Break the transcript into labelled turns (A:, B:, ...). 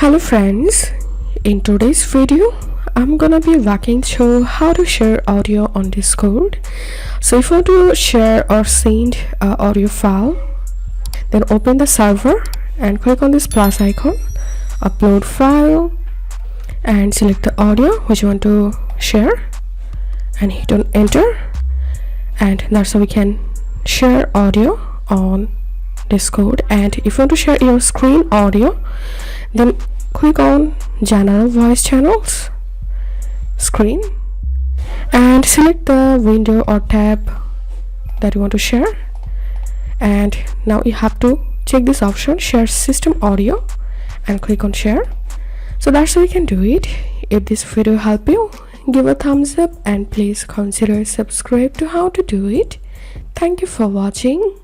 A: Hello friends, in today's video I'm gonna be walking through how to share audio on Discord. So if you want to share or send an audio file, then open the server and click on this plus icon, upload file, and select the audio which you want to share and hit on enter, and that's how we can share audio on Discord. And if you want to share your screen audio, then click on general voice channels screen and select the window or tab that you want to share, and now you have to check this option share system audio and click on share. So that's how you can do it. If this video helped you, give a thumbs up and please consider subscribe to how to do it. Thank you for watching.